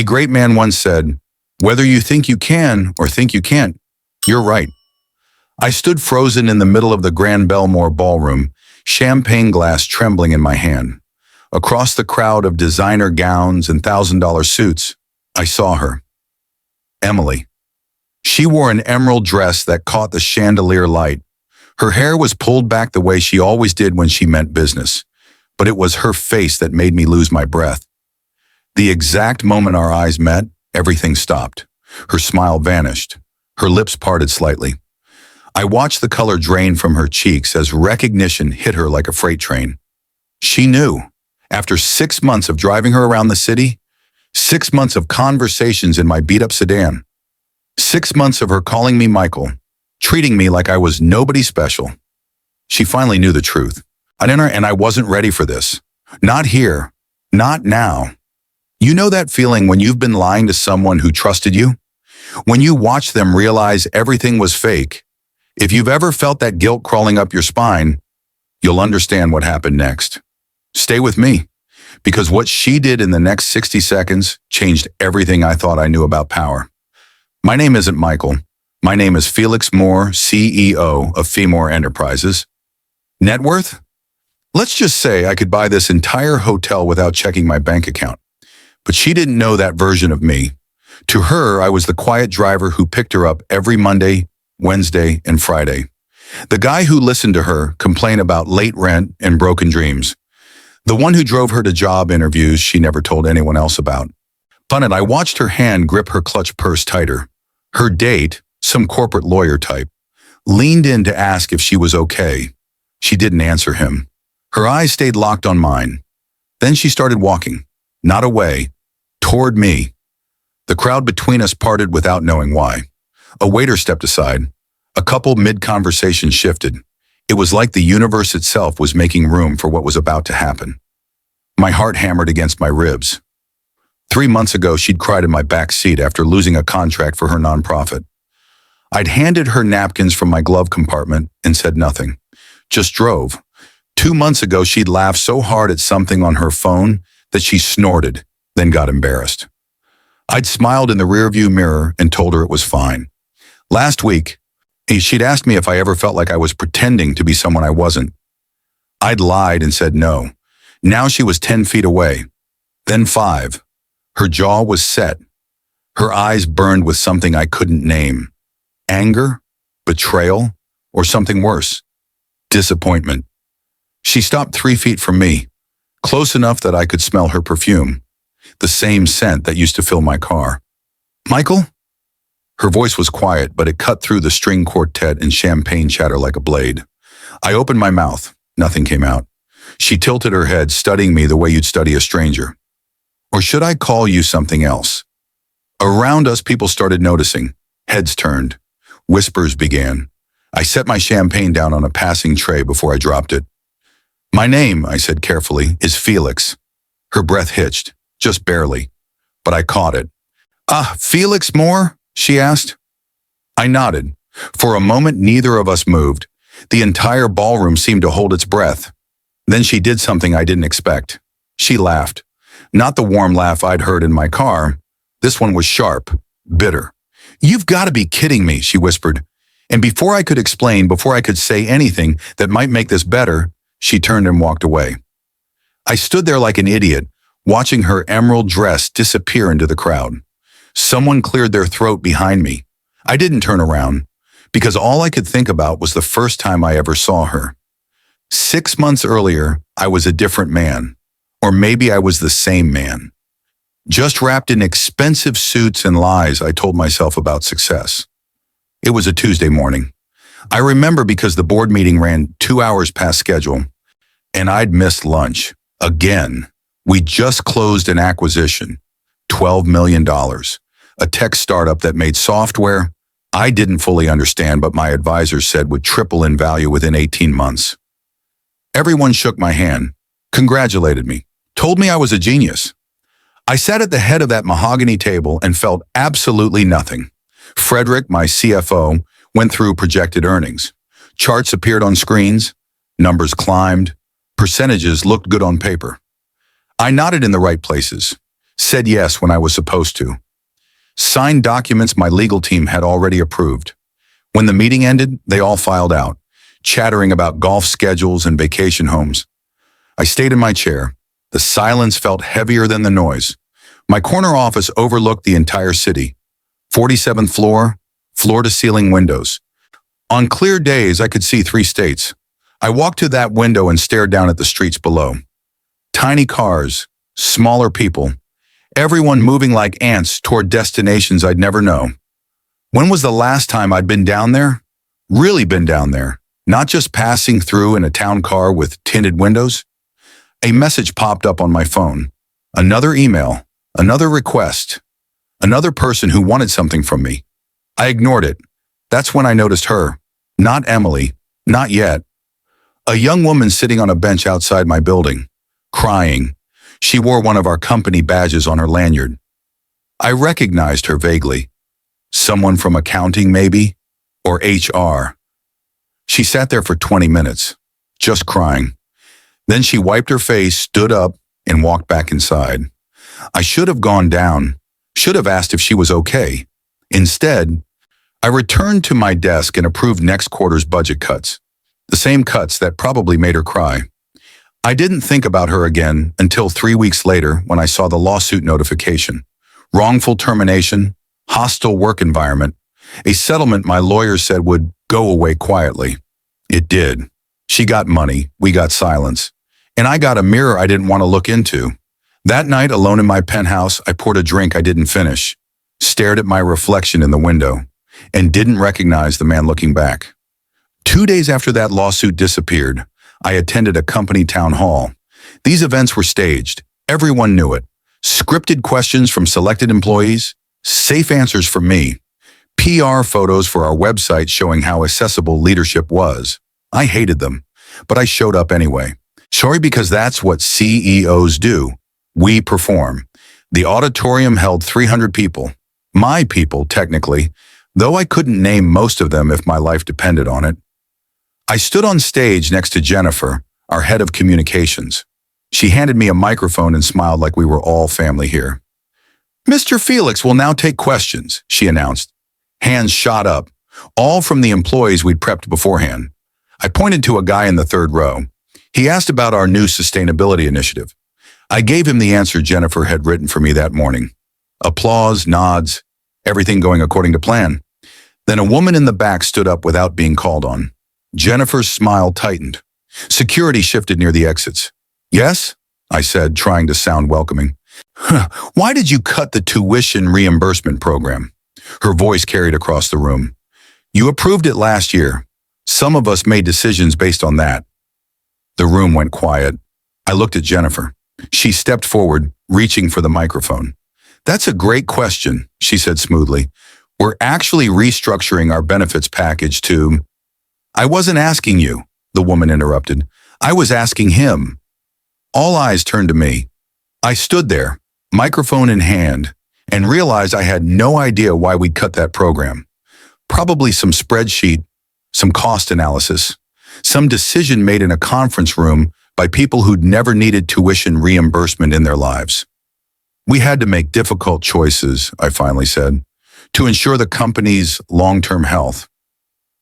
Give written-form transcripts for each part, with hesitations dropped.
A great man once said, "Whether you think you can or think you can't, you're right." I stood frozen in the middle of the Grand Belmore ballroom, champagne glass trembling in my hand. Across the crowd of designer gowns and $1,000 suits, I saw her. Emily. She wore an emerald dress that caught the chandelier light. Her hair was pulled back the way she always did when she meant business, but it was her face that made me lose my breath. The exact moment our eyes met, everything stopped. Her smile vanished. Her lips parted slightly. I watched the color drain from her cheeks as recognition hit her like a freight train. She knew. After 6 months of driving her around the city, 6 months of conversations in my beat-up sedan, 6 months of her calling me Michael, treating me like I was nobody special. She finally knew the truth. And I wasn't ready for this. Not here. Not now. You know that feeling when you've been lying to someone who trusted you? When you watch them realize everything was fake? If you've ever felt that guilt crawling up your spine, you'll understand what happened next. Stay with me, because what she did in the next 60 seconds changed everything I thought I knew about power. My name isn't Michael. My name is Felix Moore, CEO of Femore Enterprises. Net worth? Let's just say I could buy this entire hotel without checking my bank account. But she didn't know that version of me. To her, I was the quiet driver who picked her up every Monday, Wednesday, and Friday. The guy who listened to her complain about late rent and broken dreams. The one who drove her to job interviews she never told anyone else about. But I watched her hand grip her clutch purse tighter. Her date, some corporate lawyer type, leaned in to ask if she was okay. She didn't answer him. Her eyes stayed locked on mine. Then she started walking, not away, toward me. The crowd between us parted without knowing why. A waiter stepped aside. A couple mid-conversation shifted. It was like the universe itself was making room for what was about to happen. My heart hammered against my ribs. 3 months ago, she'd cried in my back seat after losing a contract for her nonprofit. I'd handed her napkins from my glove compartment and said nothing. Just drove. 2 months ago, she'd laughed so hard at something on her phone that she snorted, then got embarrassed. I'd smiled in the rearview mirror and told her it was fine. Last week, she'd asked me if I ever felt like I was pretending to be someone I wasn't. I'd lied and said no. Now she was 10 feet away, then 5. Her jaw was set. Her eyes burned with something I couldn't name. Anger, betrayal, or something worse. Disappointment. She stopped 3 feet from me, close enough that I could smell her perfume, the same scent that used to fill my car. "Michael?" Her voice was quiet, but it cut through the string quartet and champagne chatter like a blade. I opened my mouth. Nothing came out. She tilted her head, studying me the way you'd study a stranger. "Or should I call you something else?" Around us, people started noticing. Heads turned. Whispers began. I set my champagne down on a passing tray before I dropped it. "My name," I said carefully, "is Felix." Her breath hitched, just barely, but I caught it. "Ah, Felix Moore?" she asked. I nodded. For a moment, neither of us moved. The entire ballroom seemed to hold its breath. Then she did something I didn't expect. She laughed. Not the warm laugh I'd heard in my car. This one was sharp, bitter. "You've got to be kidding me," she whispered. And before I could explain, before I could say anything that might make this better, she turned and walked away. I stood there like an idiot, watching her emerald dress disappear into the crowd. Someone cleared their throat behind me. I didn't turn around, because all I could think about was the first time I ever saw her. 6 months earlier, I was a different man. Or maybe I was the same man. Just wrapped in expensive suits and lies I told myself about success. It was a Tuesday morning. I remember because the board meeting ran 2 hours past schedule, and I'd missed lunch. Again. We just closed an acquisition, $12 million, a tech startup that made software I didn't fully understand, but my advisors said would triple in value within 18 months. Everyone shook my hand, congratulated me, told me I was a genius. I sat at the head of that mahogany table and felt absolutely nothing. Frederick, my CFO, went through projected earnings. Charts appeared on screens, numbers climbed, percentages looked good on paper. I nodded in the right places. Said yes when I was supposed to. Signed documents my legal team had already approved. When the meeting ended, they all filed out, chattering about golf schedules and vacation homes. I stayed in my chair. The silence felt heavier than the noise. My corner office overlooked the entire city. 47th floor, floor-to-ceiling windows. On clear days, I could see 3 states. I walked to that window and stared down at the streets below. Tiny cars, smaller people, everyone moving like ants toward destinations I'd never know. When was the last time I'd been down there? Really been down there, not just passing through in a town car with tinted windows? A message popped up on my phone. Another email, another request, another person who wanted something from me. I ignored it. That's when I noticed her. Not Emily, not yet. A young woman sitting on a bench outside my building, crying. She wore one of our company badges on her lanyard. I recognized her vaguely. Someone from accounting, maybe? Or HR. She sat there for 20 minutes, just crying. Then she wiped her face, stood up, and walked back inside. I should have gone down, should have asked if she was okay. Instead, I returned to my desk and approved next quarter's budget cuts. The same cuts that probably made her cry. I didn't think about her again until 3 weeks later when I saw the lawsuit notification. Wrongful termination, hostile work environment, a settlement my lawyer said would go away quietly. It did. She got money, we got silence. And I got a mirror I didn't want to look into. That night, alone in my penthouse, I poured a drink I didn't finish, stared at my reflection in the window, and didn't recognize the man looking back. 2 days after that lawsuit disappeared, I attended a company town hall. These events were staged. Everyone knew it. Scripted questions from selected employees, safe answers from me, PR photos for our website showing how accessible leadership was. I hated them, but I showed up anyway. Sorry, because that's what CEOs do. We perform. The auditorium held 300 people. My people, technically, though I couldn't name most of them if my life depended on it. I stood on stage next to Jennifer, our head of communications. She handed me a microphone and smiled like we were all family here. "Mr. Felix will now take questions," she announced. Hands shot up, all from the employees we'd prepped beforehand. I pointed to a guy in the 3rd row. He asked about our new sustainability initiative. I gave him the answer Jennifer had written for me that morning. Applause, nods, everything going according to plan. Then a woman in the back stood up without being called on. Jennifer's smile tightened. Security shifted near the exits. "Yes?" I said, trying to sound welcoming. "Why did you cut the tuition reimbursement program?" Her voice carried across the room. "You approved it last year. Some of us made decisions based on that." The room went quiet. I looked at Jennifer. She stepped forward, reaching for the microphone. "That's a great question," she said smoothly. "We're actually restructuring our benefits package to—" "I wasn't asking you," the woman interrupted. "I was asking him." All eyes turned to me. I stood there, microphone in hand, and realized I had no idea why we'd cut that program. Probably some spreadsheet, some cost analysis, some decision made in a conference room by people who'd never needed tuition reimbursement in their lives. "We had to make difficult choices," I finally said, "to ensure the company's long-term health."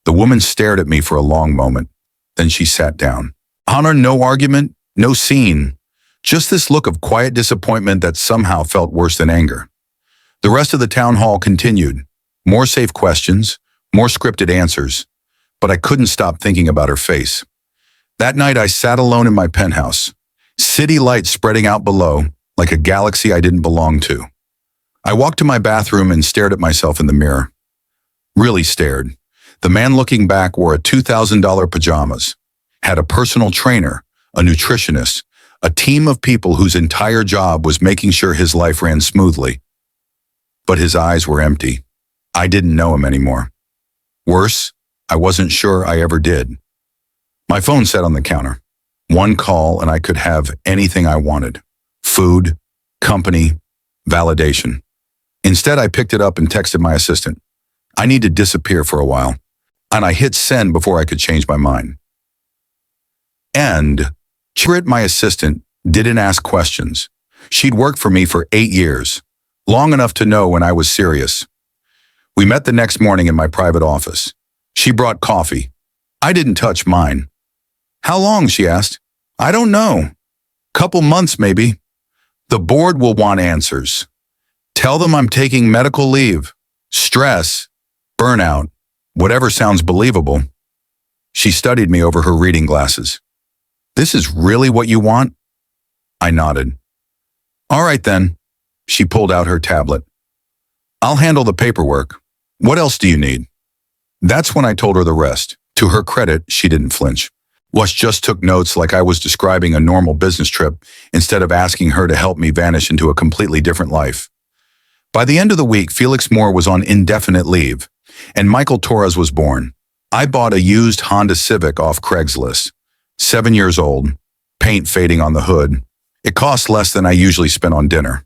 The woman stared at me for a long moment. Then she sat down. Honor, no argument, no scene. Just this look of quiet disappointment that somehow felt worse than anger. The rest of the town hall continued. More safe questions, more scripted answers. But I couldn't stop thinking about her face. That night I sat alone in my penthouse. City lights spreading out below, like a galaxy I didn't belong to. I walked to my bathroom and stared at myself in the mirror. Really stared. The man looking back wore a $2,000 pajamas, had a personal trainer, a nutritionist, a team of people whose entire job was making sure his life ran smoothly. But his eyes were empty. I didn't know him anymore. Worse, I wasn't sure I ever did. My phone sat on the counter. One call and I could have anything I wanted. Food, company, validation. Instead, I picked it up and texted my assistant. I need to disappear for a while. And I hit send before I could change my mind. And Chirit, my assistant, didn't ask questions. She'd worked for me for 8 years, long enough to know when I was serious. We met the next morning in my private office. She brought coffee. I didn't touch mine. How long, she asked. I don't know. Couple months, maybe. The board will want answers. Tell them I'm taking medical leave. Stress, burnout, whatever sounds believable. She studied me over her reading glasses. This is really what you want? I nodded. All right then. She pulled out her tablet. I'll handle the paperwork. What else do you need? That's when I told her the rest. To her credit, she didn't flinch. Wes just took notes like I was describing a normal business trip instead of asking her to help me vanish into a completely different life. By the end of the week, Felix Moore was on indefinite leave, and Michael Torres was born. I bought a used Honda Civic off Craigslist. 7 years old, paint fading on the hood. It cost less than I usually spend on dinner.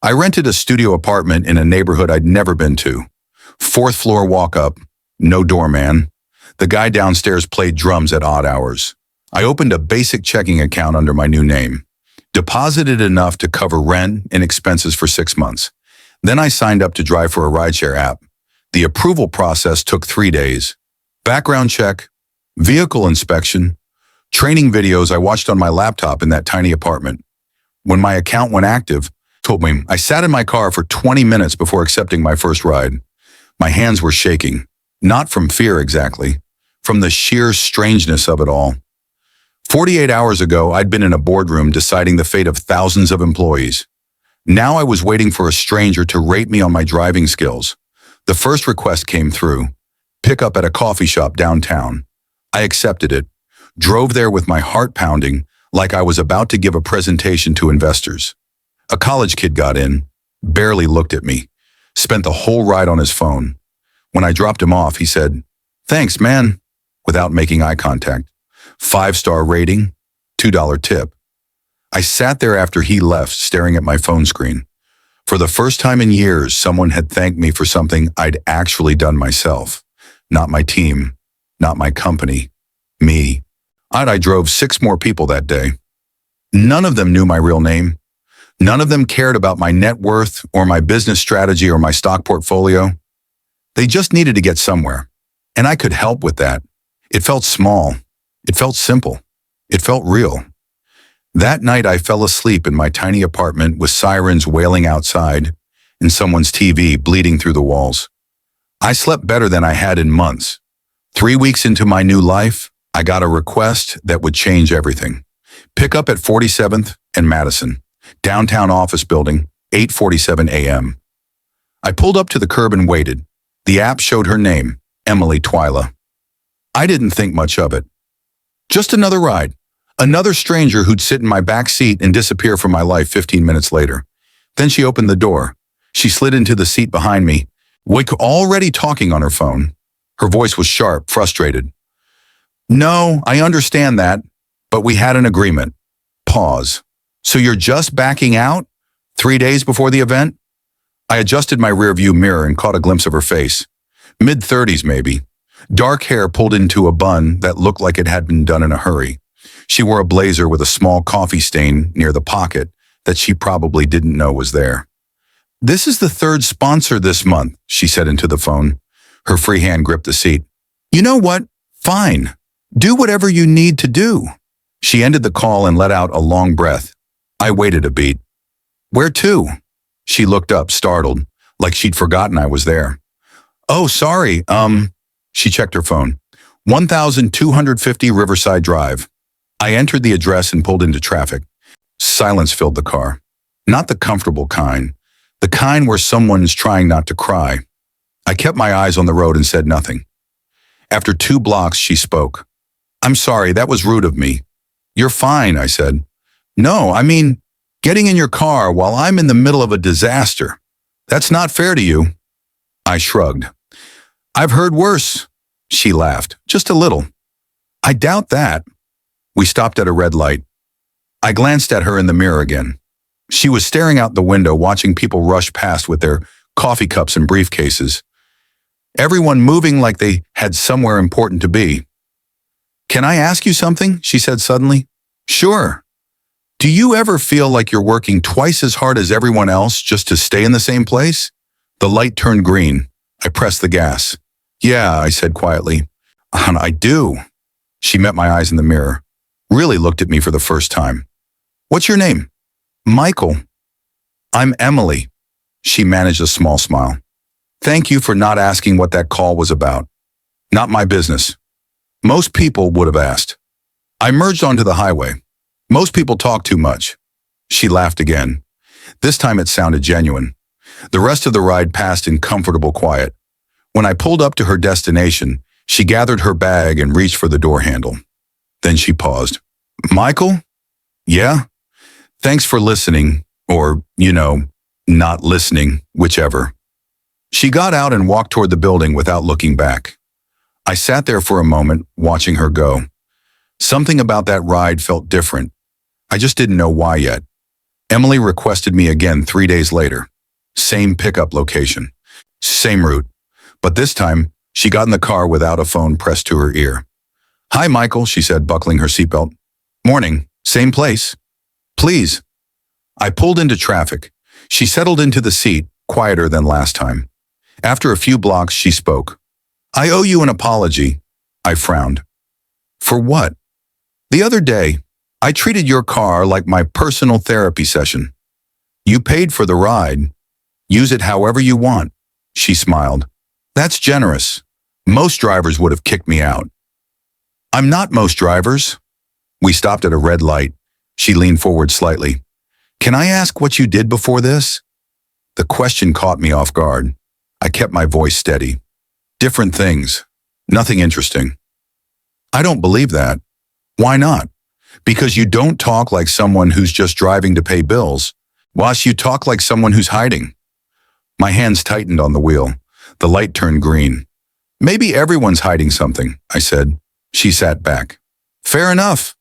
I rented a studio apartment in a neighborhood I'd never been to. 4th floor walk-up, no doorman. The guy downstairs played drums at odd hours. I opened a basic checking account under my new name, deposited enough to cover rent and expenses for 6 months. Then I signed up to drive for a rideshare app. The approval process took 3 days. Background check, vehicle inspection, training videos I watched on my laptop in that tiny apartment. When my account went active, told me I sat in my car for 20 minutes before accepting my first ride. My hands were shaking, not from fear exactly, from the sheer strangeness of it all. 48 hours ago, I'd been in a boardroom deciding the fate of thousands of employees. Now I was waiting for a stranger to rate me on my driving skills. The first request came through. Pick up at a coffee shop downtown. I accepted it, drove there with my heart pounding like I was about to give a presentation to investors. A college kid got in, barely looked at me, spent the whole ride on his phone. When I dropped him off, he said, "Thanks, man," without making eye contact. 5-star rating, $2 tip. I sat there after he left, staring at my phone screen. For the first time in years, someone had thanked me for something I'd actually done myself. Not my team, not my company, me. I drove 6 more people that day. None of them knew my real name. None of them cared about my net worth or my business strategy or my stock portfolio. They just needed to get somewhere, and I could help with that. It felt small. It felt simple. It felt real. That night, I fell asleep in my tiny apartment with sirens wailing outside and someone's TV bleeding through the walls. I slept better than I had in months. 3 weeks into my new life, I got a request that would change everything. Pick up at 47th and Madison, downtown office building, 8:47 a.m. I pulled up to the curb and waited. The app showed her name, Emily Twyla. I didn't think much of it. Just another ride. Another stranger who'd sit in my back seat and disappear from my life 15 minutes later. Then she opened the door. She slid into the seat behind me, already talking on her phone. Her voice was sharp, frustrated. "No, I understand that, but we had an agreement." Pause. "So you're just backing out? 3 days before the event?" I adjusted my rearview mirror and caught a glimpse of her face. Mid-30s maybe. Dark hair pulled into a bun that looked like it had been done in a hurry. She wore a blazer with a small coffee stain near the pocket that she probably didn't know was there. "This is the 3rd sponsor this month," she said into the phone. Her free hand gripped the seat. "You know what? Fine. Do whatever you need to do." She ended the call and let out a long breath. I waited a beat. "Where to?" She looked up, startled, like she'd forgotten I was there. "Oh, sorry, She checked her phone. 1250 Riverside Drive. I entered the address and pulled into traffic. Silence filled the car. Not the comfortable kind. The kind where someone's trying not to cry. I kept my eyes on the road and said nothing. After 2 blocks, she spoke. "I'm sorry, that was rude of me." "You're fine," I said. "No, I mean, getting in your car while I'm in the middle of a disaster. That's not fair to you." I shrugged. "I've heard worse." She laughed, just a little. "I doubt that." We stopped at a red light. I glanced at her in the mirror again. She was staring out the window, watching people rush past with their coffee cups and briefcases. Everyone moving like they had somewhere important to be. "Can I ask you something?" she said suddenly. "Sure." Do you ever feel like you're working twice as hard as everyone else just to stay in the same place? The light turned green. I pressed the gas. Yeah, I said quietly. I do. She met my eyes in the mirror, really looked at me for the first time. What's your name? Michael. I'm Emily. She managed a small smile. Thank you for not asking what that call was about. Not my business. Most people would have asked. I merged onto the highway. Most people talk too much. She laughed again. This time it sounded genuine. The rest of the ride passed in comfortable quiet. When I pulled up to her destination, she gathered her bag and reached for the door handle. Then she paused. Michael? Yeah? Thanks for listening, or, not listening, whichever. She got out and walked toward the building without looking back. I sat there for a moment, watching her go. Something about that ride felt different. I just didn't know why yet. Emily requested me again 3 days later. Same pickup location. Same route. But this time, she got in the car without a phone pressed to her ear. Hi, Michael, she said, buckling her seatbelt. Morning. Same place. Please. I pulled into traffic. She settled into the seat, quieter than last time. After a few blocks, she spoke. I owe you an apology. I frowned. For what? The other day, I treated your car like my personal therapy session. You paid for the ride. Use it however you want. She smiled. That's generous. Most drivers would have kicked me out. I'm not most drivers. We stopped at a red light. She leaned forward slightly. Can I ask what you did before this? The question caught me off guard. I kept my voice steady. Different things. Nothing interesting. I don't believe that. Why not? Because you don't talk like someone who's just driving to pay bills, whilst you talk like someone who's hiding. My hands tightened on the wheel. The light turned green. Maybe everyone's hiding something, I said. She sat back. Fair enough.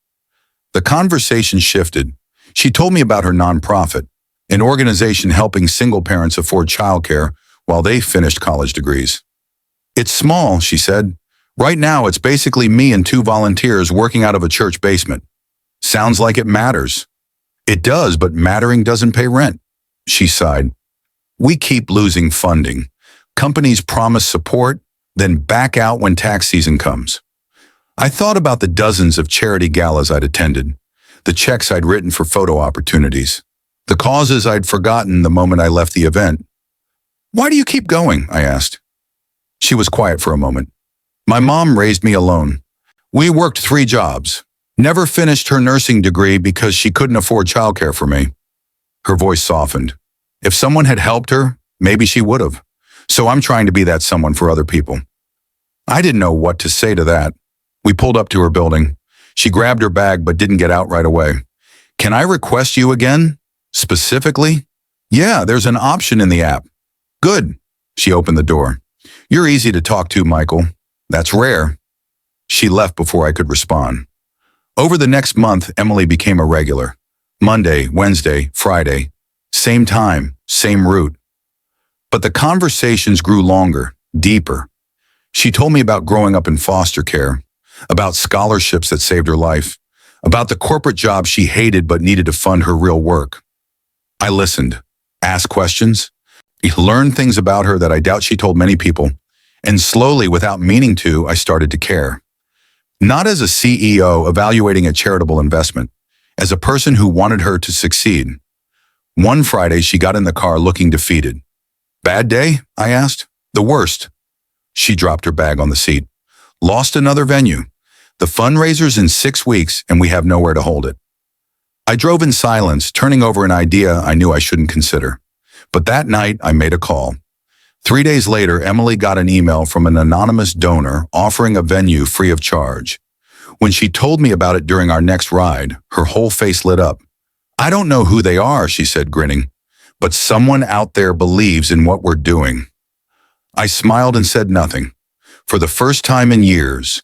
The conversation shifted. She told me about her nonprofit, an organization helping single parents afford childcare while they finished college degrees. It's small, she said. Right now, it's basically me and 2 volunteers working out of a church basement. Sounds like it matters. It does, but mattering doesn't pay rent. She sighed. We keep losing funding. Companies promise support, then back out when tax season comes. I thought about the dozens of charity galas I'd attended, the checks I'd written for photo opportunities, the causes I'd forgotten the moment I left the event. Why do you keep going? I asked. She was quiet for a moment. My mom raised me alone. We worked 3 jobs. Never finished her nursing degree because she couldn't afford childcare for me. Her voice softened. If someone had helped her, maybe she would have. So I'm trying to be that someone for other people. I didn't know what to say to that. We pulled up to her building. She grabbed her bag but didn't get out right away. Can I request you again? Specifically? Yeah, there's an option in the app. Good. She opened the door. You're easy to talk to, Michael. That's rare. She left before I could respond. Over the next month, Emily became a regular. Monday, Wednesday, Friday. Same time, same route. But the conversations grew longer, deeper. She told me about growing up in foster care, about scholarships that saved her life, about the corporate job she hated but needed to fund her real work. I listened, asked questions, learned things about her that I doubt she told many people, and slowly, without meaning to, I started to care. Not as a CEO evaluating a charitable investment, as a person who wanted her to succeed. One Friday, she got in the car looking defeated. Bad day? I asked. The worst. She dropped her bag on the seat. Lost another venue. The fundraiser's in 6 weeks and we have nowhere to hold it. I drove in silence, turning over an idea I knew I shouldn't consider. But that night, I made a call. 3 days later, Emily got an email from an anonymous donor offering a venue free of charge. When she told me about it during our next ride, her whole face lit up. I don't know who they are, she said, grinning, but someone out there believes in what we're doing. I smiled and said nothing. For the first time in years,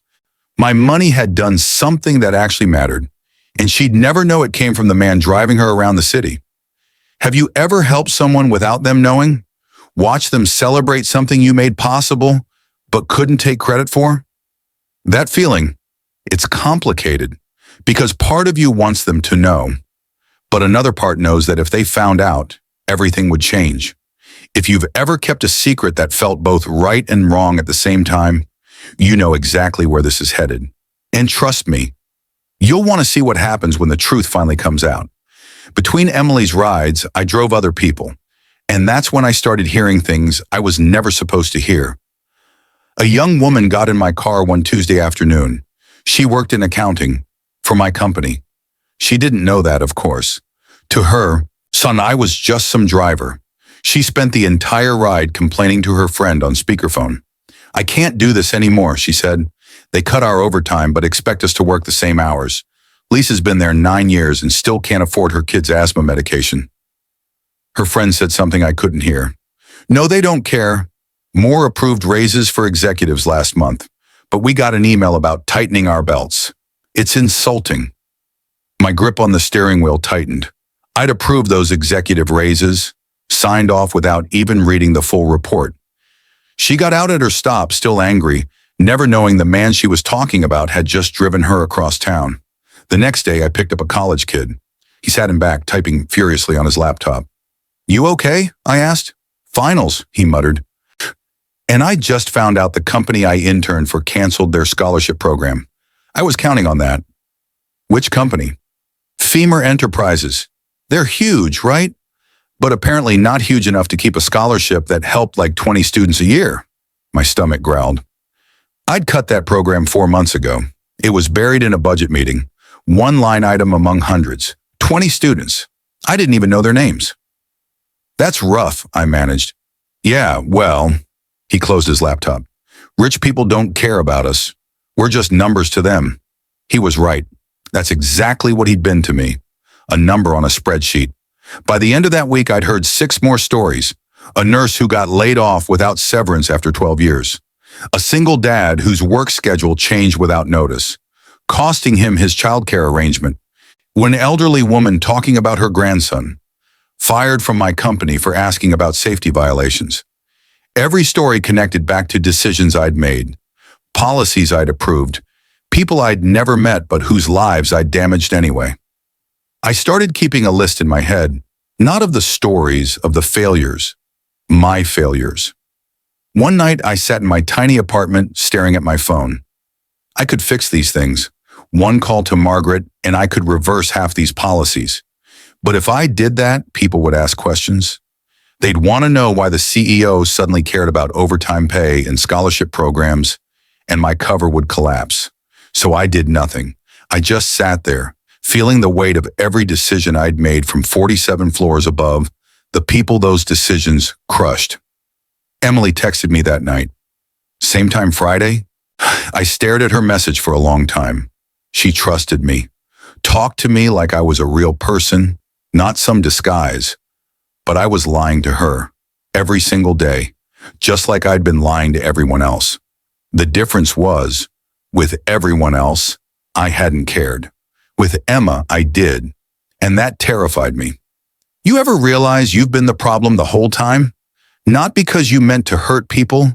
my money had done something that actually mattered, and she'd never know it came from the man driving her around the city. Have you ever helped someone without them knowing? Watch them celebrate something you made possible, but couldn't take credit for? That feeling, it's complicated, because part of you wants them to know. But another part knows that if they found out, everything would change. If you've ever kept a secret that felt both right and wrong at the same time, you know exactly where this is headed. And trust me, you'll want to see what happens when the truth finally comes out. Between Emily's rides, I drove other people, and that's when I started hearing things I was never supposed to hear. A young woman got in my car one Tuesday afternoon. She worked in accounting for my company. She didn't know that, of course. To her, son, I was just some driver. She spent the entire ride complaining to her friend on speakerphone. I can't do this anymore, she said. They cut our overtime but expect us to work the same hours. Lisa's been there 9 years and still can't afford her kid's asthma medication. Her friend said something I couldn't hear. No, they don't care. More approved raises for executives last month, but we got an email about tightening our belts. It's insulting. My grip on the steering wheel tightened. I'd approved those executive raises, signed off without even reading the full report. She got out at her stop, still angry, never knowing the man she was talking about had just driven her across town. The next day, I picked up a college kid. He sat in back, typing furiously on his laptop. You okay? I asked. Finals, he muttered. And I just found out the company I interned for canceled their scholarship program. I was counting on that. Which company? Femur Enterprises. They're huge, right? But apparently not huge enough to keep a scholarship that helped like 20 students a year. My stomach growled. I'd cut that program 4 months ago. It was buried in a budget meeting. One line item among hundreds. 20 students. I didn't even know their names. That's rough, I managed. Yeah, well, he closed his laptop. Rich people don't care about us. We're just numbers to them. He was right. That's exactly what he'd been to me. A number on a spreadsheet. By the end of that week, I'd heard 6 more stories. A nurse who got laid off without severance after 12 years. A single dad whose work schedule changed without notice, costing him his childcare arrangement. One elderly woman talking about her grandson, fired from my company for asking about safety violations. Every story connected back to decisions I'd made, policies I'd approved, people I'd never met but whose lives I'd damaged anyway. I started keeping a list in my head, not of the stories, of the failures, my failures. One night I sat in my tiny apartment staring at my phone. I could fix these things. One call to Margaret and I could reverse half these policies. But if I did that, people would ask questions. They'd want to know why the CEO suddenly cared about overtime pay and scholarship programs, and my cover would collapse. So I did nothing. I just sat there, feeling the weight of every decision I'd made from 47 floors above, the people those decisions crushed. Emily texted me that night. Same time Friday? I stared at her message for a long time. She trusted me, talked to me like I was a real person, not some disguise. But I was lying to her every single day, just like I'd been lying to everyone else. The difference was, with everyone else, I hadn't cared. With Emma, I did, and that terrified me. You ever realize you've been the problem the whole time? Not because you meant to hurt people,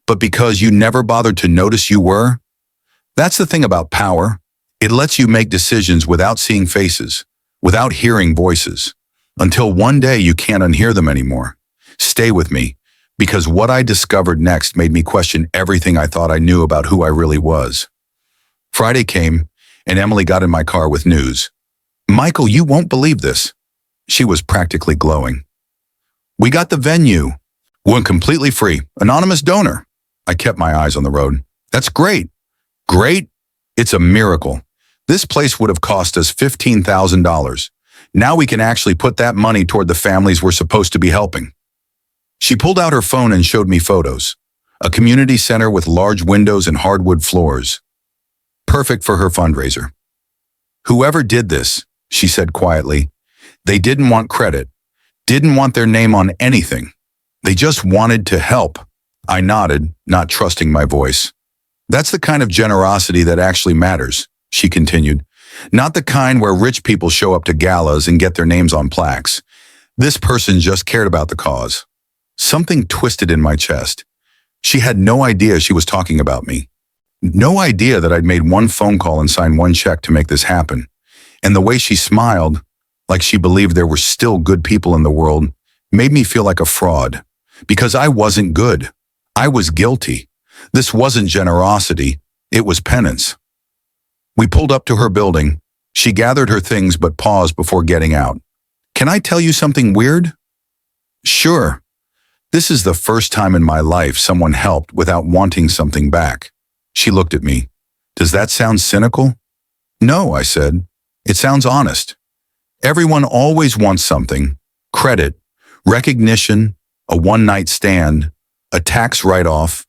but because you never bothered to notice you were? That's the thing about power. It lets you make decisions without seeing faces, without hearing voices, until one day you can't unhear them anymore. Stay with me, because what I discovered next made me question everything I thought I knew about who I really was. Friday came, and Emily got in my car with news. Michael, you won't believe this. She was practically glowing. We got the venue. We're completely free. Anonymous donor. I kept my eyes on the road. That's great. Great? It's a miracle. This place would have cost us $15,000. Now we can actually put that money toward the families we're supposed to be helping. She pulled out her phone and showed me photos. A community center with large windows and hardwood floors. Perfect for her fundraiser. Whoever did this, she said quietly, they didn't want credit, didn't want their name on anything. They just wanted to help. I nodded, not trusting my voice. That's the kind of generosity that actually matters, she continued. Not the kind where rich people show up to galas and get their names on plaques. This person just cared about the cause. Something twisted in my chest. She had no idea she was talking about me. No idea that I'd made one phone call and signed one check to make this happen. And the way she smiled, like she believed there were still good people in the world, made me feel like a fraud. Because I wasn't good. I was guilty. This wasn't generosity. It was penance. We pulled up to her building. She gathered her things but paused before getting out. Can I tell you something weird? Sure. This is the first time in my life someone helped without wanting something back. She looked at me. Does that sound cynical? No, I said. It sounds honest. Everyone always wants something. Credit, recognition, a one-night stand, a tax write-off.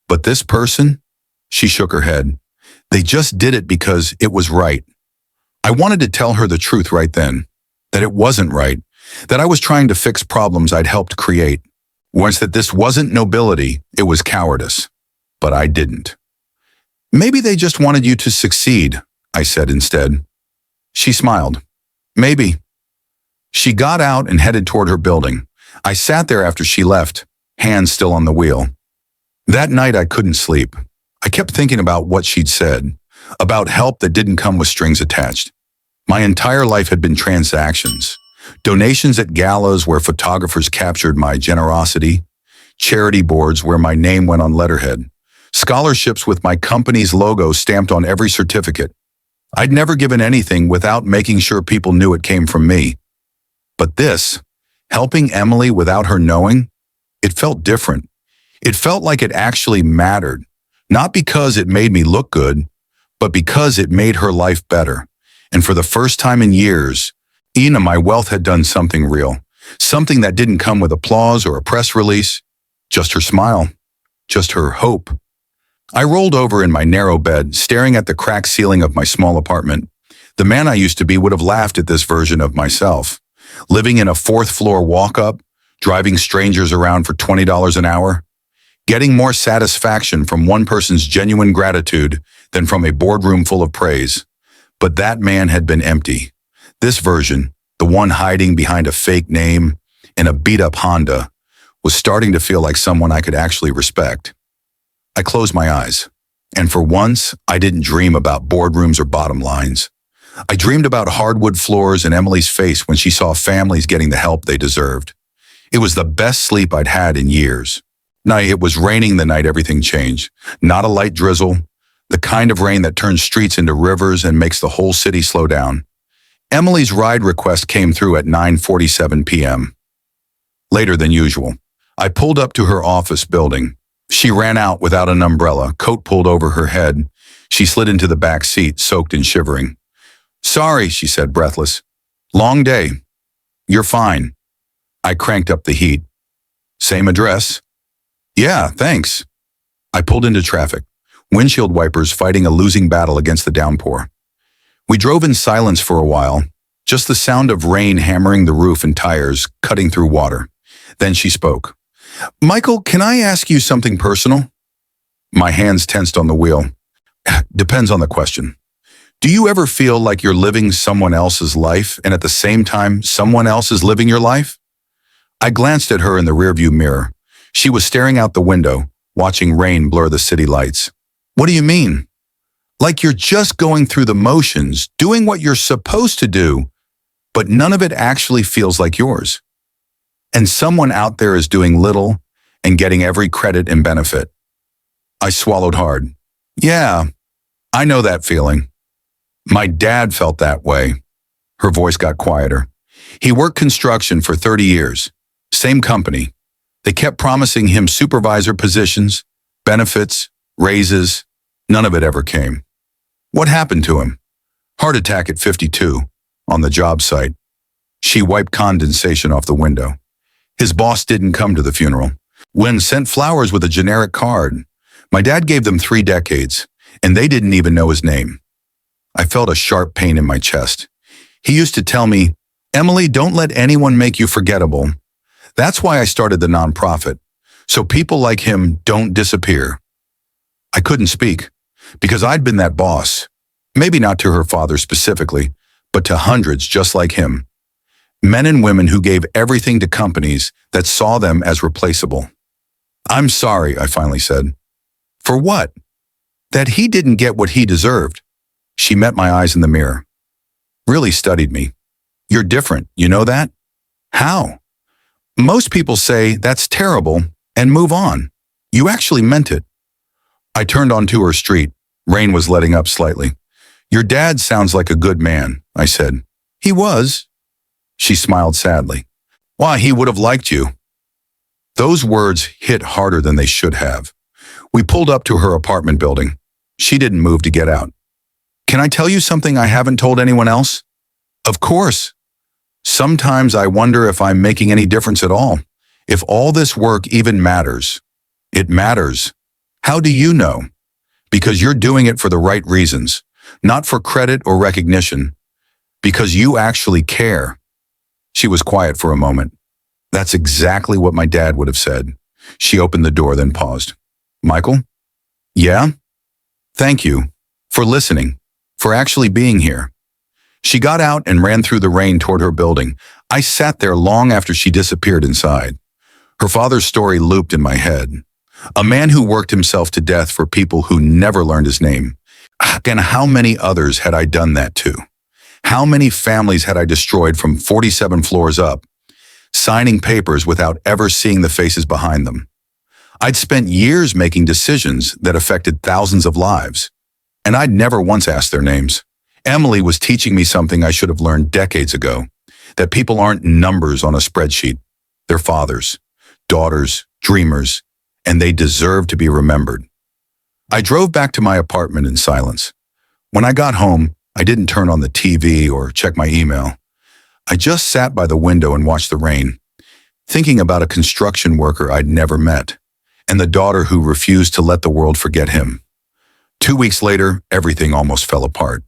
But this person? She shook her head. They just did it because it was right. I wanted to tell her the truth right then, that it wasn't right, that I was trying to fix problems I'd helped create. Once that this wasn't nobility, it was cowardice. But I didn't. Maybe they just wanted you to succeed, I said instead. She smiled. Maybe. She got out and headed toward her building. I sat there after she left, hands still on the wheel. That night I couldn't sleep. I kept thinking about what she'd said, about help that didn't come with strings attached. My entire life had been transactions. Donations at galas where photographers captured my generosity, charity boards where my name went on letterhead, scholarships with my company's logo stamped on every certificate. I'd never given anything without making sure people knew it came from me. But this, helping Emily without her knowing, it felt different. It felt like it actually mattered, not because it made me look good, but because it made her life better. And for the first time in years, Ina, my wealth had done something real, something that didn't come with applause or a press release, just her smile, just her hope. I rolled over in my narrow bed, staring at the cracked ceiling of my small apartment. The man I used to be would have laughed at this version of myself. Living in a fourth-floor walk-up, driving strangers around for $20 an hour, getting more satisfaction from one person's genuine gratitude than from a boardroom full of praise. But that man had been empty. This version, the one hiding behind a fake name and a beat-up Honda, was starting to feel like someone I could actually respect. I closed my eyes, and for once, I didn't dream about boardrooms or bottom lines. I dreamed about hardwood floors and Emily's face when she saw families getting the help they deserved. It was the best sleep I'd had in years. Now, it was raining the night everything changed. Not a light drizzle, the kind of rain that turns streets into rivers and makes the whole city slow down. Emily's ride request came through at 9:47 p.m. Later than usual. I pulled up to her office building. She ran out without an umbrella, coat pulled over her head. She slid into the back seat, soaked and shivering. Sorry, she said, breathless. Long day. You're fine. I cranked up the heat. Same address? Yeah, thanks. I pulled into traffic, windshield wipers fighting a losing battle against the downpour. We drove in silence for a while, just the sound of rain hammering the roof and tires, cutting through water. Then she spoke. Michael, can I ask you something personal? My hands tensed on the wheel. Depends on the question. Do you ever feel like you're living someone else's life and at the same time someone else is living your life? I glanced at her in the rearview mirror. She was staring out the window, watching rain blur the city lights. What do you mean? Like you're just going through the motions, doing what you're supposed to do, but none of it actually feels like yours. And someone out there is doing little and getting every credit and benefit. I swallowed hard. Yeah, I know that feeling. My dad felt that way. Her voice got quieter. He worked construction for 30 years. Same company. They kept promising him supervisor positions, benefits, raises. None of it ever came. What happened to him? Heart attack at 52, on the job site. She wiped condensation off the window. His boss didn't come to the funeral. Wen sent flowers with a generic card. My dad gave them 3 decades, and they didn't even know his name. I felt a sharp pain in my chest. He used to tell me, Emily, don't let anyone make you forgettable. That's why I started the nonprofit, so people like him don't disappear. I couldn't speak, because I'd been that boss. Maybe not to her father specifically, but to hundreds just like him. Men and women who gave everything to companies that saw them as replaceable. I'm sorry, I finally said. For what? That he didn't get what he deserved. She met my eyes in the mirror. Really studied me. You're different, you know that? How? Most people say that's terrible and move on. You actually meant it. I turned onto her street. Rain was letting up slightly. Your dad sounds like a good man, I said. He was. She smiled sadly. Why, he would have liked you. Those words hit harder than they should have. We pulled up to her apartment building. She didn't move to get out. Can I tell you something I haven't told anyone else? Of course. Sometimes I wonder if I'm making any difference at all. If all this work even matters. It matters. How do you know? Because you're doing it for the right reasons, not for credit or recognition. Because you actually care. She was quiet for a moment. That's exactly what my dad would have said. She opened the door, then paused. Michael? Yeah? Thank you. For listening. For actually being here. She got out and ran through the rain toward her building. I sat there long after she disappeared inside. Her father's story looped in my head. A man who worked himself to death for people who never learned his name. And how many others had I done that to? How many families had I destroyed from 47 floors up, signing papers without ever seeing the faces behind them? I'd spent years making decisions that affected thousands of lives, and I'd never once asked their names. Emily was teaching me something I should have learned decades ago, that people aren't numbers on a spreadsheet. They're fathers, daughters, dreamers, and they deserve to be remembered. I drove back to my apartment in silence. When I got home, I didn't turn on the TV or check my email. I just sat by the window and watched the rain, thinking about a construction worker I'd never met, and the daughter who refused to let the world forget him. 2 weeks later, everything almost fell apart.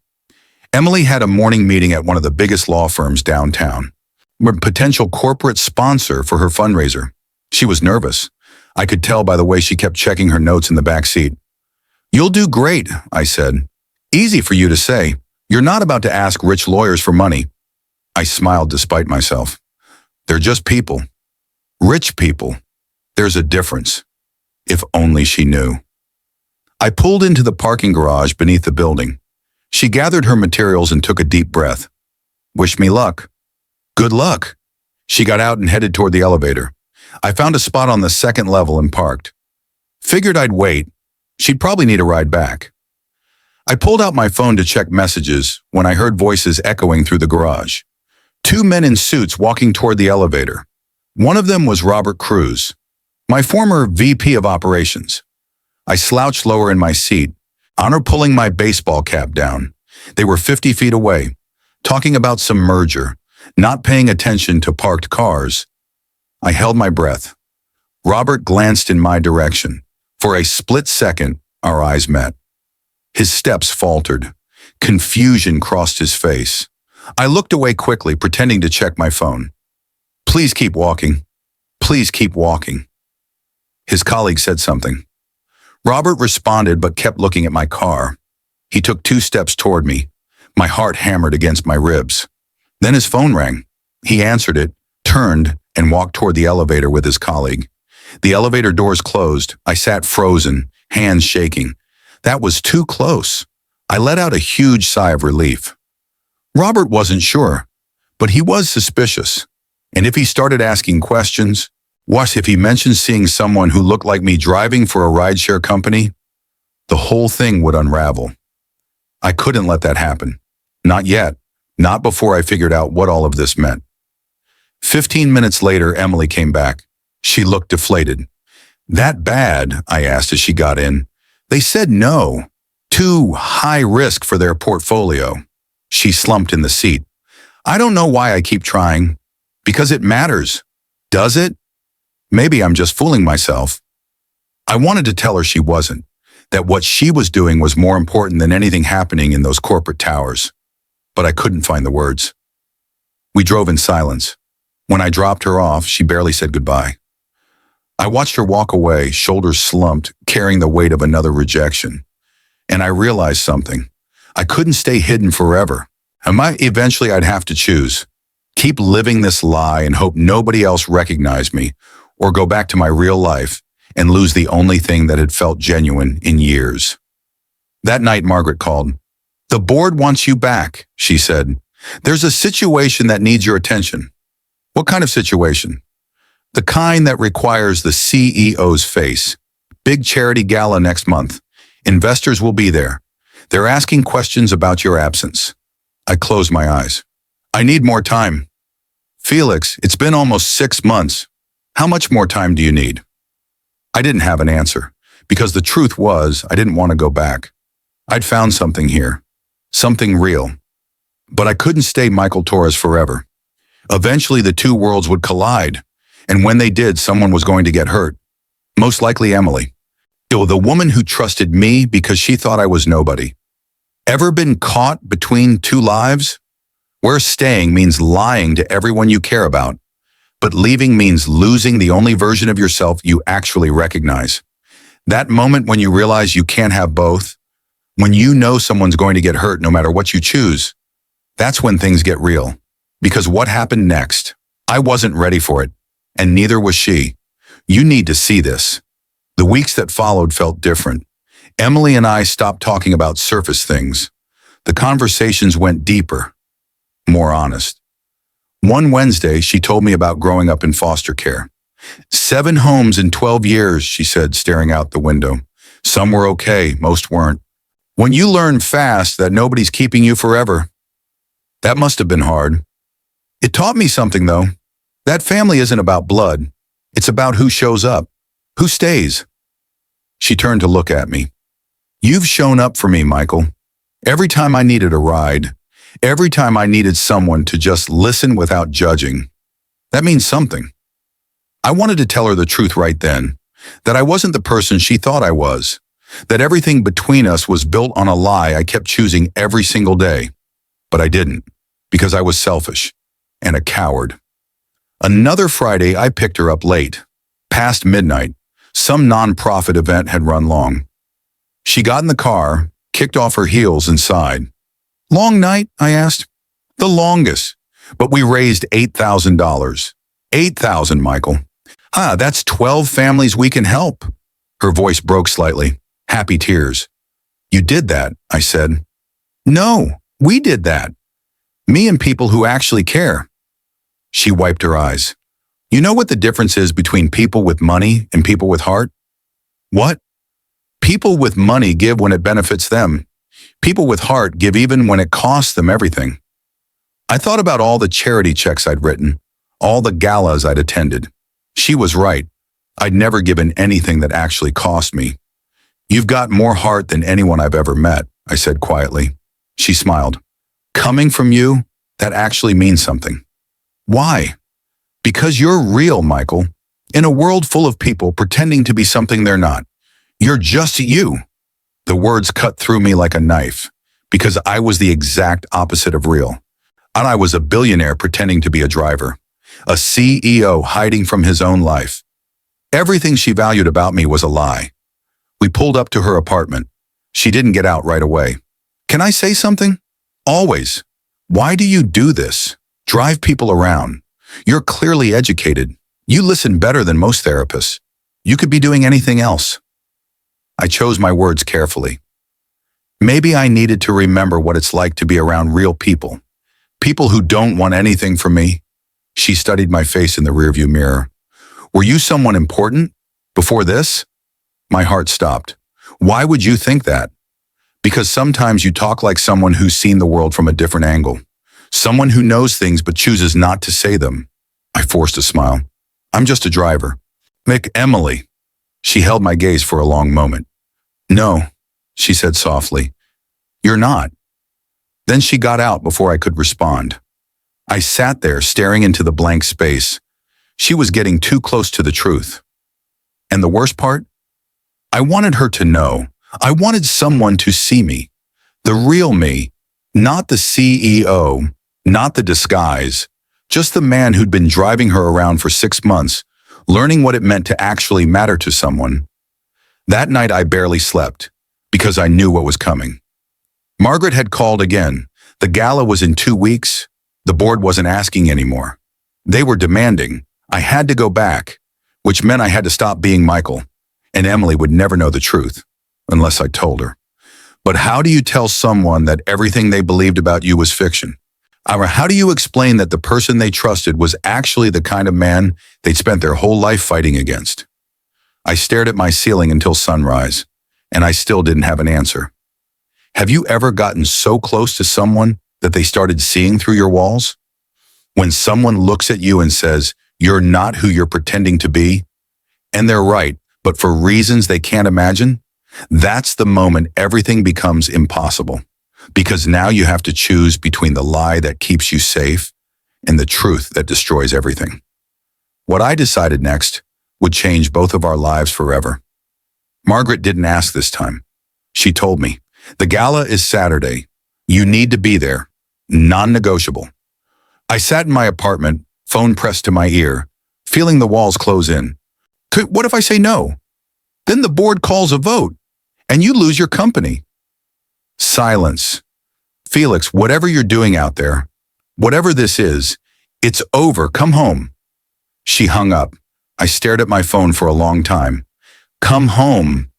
Emily had a morning meeting at one of the biggest law firms downtown, a potential corporate sponsor for her fundraiser. She was nervous. I could tell by the way she kept checking her notes in the back seat. You'll do great, I said. Easy for you to say. You're not about to ask rich lawyers for money. I smiled despite myself. They're just people. Rich people. There's a difference. If only she knew. I pulled into the parking garage beneath the building. She gathered her materials and took a deep breath. Wish me luck. Good luck. She got out and headed toward the elevator. I found a spot on the second level and parked. Figured I'd wait. She'd probably need a ride back. I pulled out my phone to check messages when I heard voices echoing through the garage. 2 men in suits walking toward the elevator. One of them was Robert Cruz, my former VP of operations. I slouched lower in my seat, honor pulling my baseball cap down. They were 50 feet away, talking about some merger, not paying attention to parked cars. I held my breath. Robert glanced in my direction. For a split second, our eyes met. His steps faltered. Confusion crossed his face. I looked away quickly, pretending to check my phone. Please keep walking. Please keep walking. His colleague said something. Robert responded but kept looking at my car. He took 2 steps toward me. My heart hammered against my ribs. Then his phone rang. He answered it, turned, and walked toward the elevator with his colleague. The elevator doors closed. I sat frozen, hands shaking. That was too close. I let out a huge sigh of relief. Robert wasn't sure, but he was suspicious. And if he started asking questions, what if he mentioned seeing someone who looked like me driving for a rideshare company? The whole thing would unravel. I couldn't let that happen. Not yet. Not before I figured out what all of this meant. 15 minutes later, Emily came back. She looked deflated. That bad? I asked as she got in. They said no. Too high risk for their portfolio. She slumped in the seat. I don't know why I keep trying. Because it matters. Does it? Maybe I'm just fooling myself. I wanted to tell her she wasn't. That what she was doing was more important than anything happening in those corporate towers. But I couldn't find the words. We drove in silence. When I dropped her off, she barely said goodbye. I watched her walk away, shoulders slumped, carrying the weight of another rejection. And I realized something. I couldn't stay hidden forever. Eventually I'd have to choose. Keep living this lie and hope nobody else recognized me, or go back to my real life and lose the only thing that had felt genuine in years. That night, Margaret called. The board wants you back, she said. There's a situation that needs your attention. What kind of situation? The kind that requires the CEO's face. Big charity gala next month. Investors will be there. They're asking questions about your absence. I close my eyes. I need more time. Felix, it's been almost 6 months. How much more time do you need? I didn't have an answer, because the truth was I didn't want to go back. I'd found something here. Something real. But I couldn't stay Michael Torres forever. Eventually the two worlds would collide, and when they did, someone was going to get hurt. Most likely Emily. The woman who trusted me because she thought I was nobody. Ever been caught between two lives? Where staying means lying to everyone you care about, but leaving means losing the only version of yourself you actually recognize. That moment when you realize you can't have both, when you know someone's going to get hurt no matter what you choose, that's when things get real. Because what happened next? I wasn't ready for it, and neither was she. You need to see this. The weeks that followed felt different. Emily and I stopped talking about surface things. The conversations went deeper, more honest. One Wednesday, she told me about growing up in foster care. 7 homes in 12 years, she said, staring out the window. Some were okay, most weren't. When you learn fast that nobody's keeping you forever, that must have been hard. It taught me something, though. That family isn't about blood. It's about who shows up, who stays. She turned to look at me. You've shown up for me, Michael. Every time I needed a ride, every time I needed someone to just listen without judging. That means something. I wanted to tell her the truth right then, that I wasn't the person she thought I was, that everything between us was built on a lie I kept choosing every single day. But I didn't, because I was selfish and a coward. Another Friday, I picked her up late, past midnight. Some non-profit event had run long. She got in the car, kicked off her heels and sighed. Long night? I asked. The longest, but we raised $8,000. $8,000, Michael. That's 12 families we can help. Her voice broke slightly. Happy tears. You did that, I said. No, we did that. Me and people who actually care. She wiped her eyes. You know what the difference is between people with money and people with heart? What? People with money give when it benefits them. People with heart give even when it costs them everything. I thought about all the charity checks I'd written, all the galas I'd attended. She was right. I'd never given anything that actually cost me. You've got more heart than anyone I've ever met, I said quietly. She smiled. Coming from you, that actually means something. Why? Because you're real, Michael. In a world full of people pretending to be something they're not. You're just you. The words cut through me like a knife, because I was the exact opposite of real. And I was a billionaire pretending to be a driver. A CEO hiding from his own life. Everything she valued about me was a lie. We pulled up to her apartment. She didn't get out right away. Can I say something? Always. Why do you do this? Drive people around. You're clearly educated. You listen better than most therapists. You could be doing anything else. I chose my words carefully. Maybe I needed to remember what it's like to be around real people. People who don't want anything from me. She studied my face in the rearview mirror. Were you someone important before this? My heart stopped. Why would you think that? Because sometimes you talk like someone who's seen the world from a different angle. Someone who knows things but chooses not to say them. I forced a smile. I'm just a driver. Emily. She held my gaze for a long moment. No, she said softly. You're not. Then she got out before I could respond. I sat there staring into the blank space. She was getting too close to the truth. And the worst part? I wanted her to know. I wanted someone to see me. The real me. Not the CEO. Not the disguise. Just the man who'd been driving her around for 6 months, learning what it meant to actually matter to someone. That night I barely slept, because I knew what was coming. Margaret had called again. The gala was in 2 weeks. The board wasn't asking anymore. They were demanding. I had to go back, which meant I had to stop being Michael, and Emily would never know the truth, unless I told her. But how do you tell someone that everything they believed about you was fiction? How do you explain that the person they trusted was actually the kind of man they'd spent their whole life fighting against? I stared at my ceiling until sunrise, and I still didn't have an answer. Have you ever gotten so close to someone that they started seeing through your walls? When someone looks at you and says, "You're not who you're pretending to be," and they're right, but for reasons they can't imagine, that's the moment everything becomes impossible. Because now you have to choose between the lie that keeps you safe and the truth that destroys everything. What I decided next would change both of our lives forever. Margaret didn't ask this time. She told me, "The gala is Saturday. You need to be there. Non-negotiable." I sat in my apartment, phone pressed to my ear, feeling the walls close in. What if I say no? Then the board calls a vote, and you lose your company. Silence. "Felix, whatever you're doing out there, whatever this is, it's over. Come home." She hung up. I stared at my phone for a long time. Come home.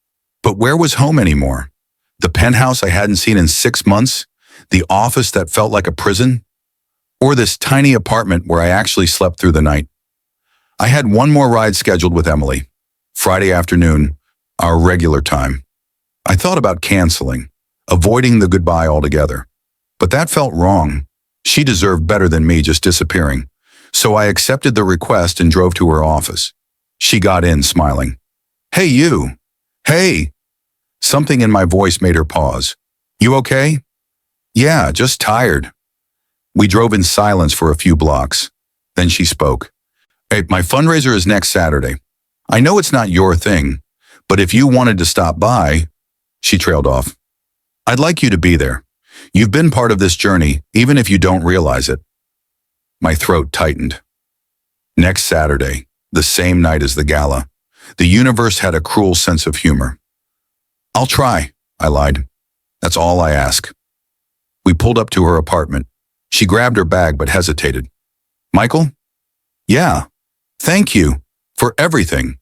But where was home anymore? The penthouse I hadn't seen in 6 months? The office that felt like a prison? Or this tiny apartment where I actually slept through the night? I had one more ride scheduled with Emily. Friday afternoon, our regular time. I thought about canceling, avoiding the goodbye altogether. But that felt wrong. She deserved better than me just disappearing. So I accepted the request and drove to her office. She got in, smiling. "Hey, you. Hey." Something in my voice made her pause. "You okay?" "Yeah, just tired." We drove in silence for a few blocks. Then she spoke. "Hey, my fundraiser is next Saturday. I know it's not your thing, but if you wanted to stop by," she trailed off. "I'd like you to be there. You've been part of this journey, even if you don't realize it." My throat tightened. Next Saturday, the same night as the gala, the universe had a cruel sense of humor. "I'll try," I lied. "That's all I ask." We pulled up to her apartment. She grabbed her bag but hesitated. "Michael?" "Yeah. Thank you for everything.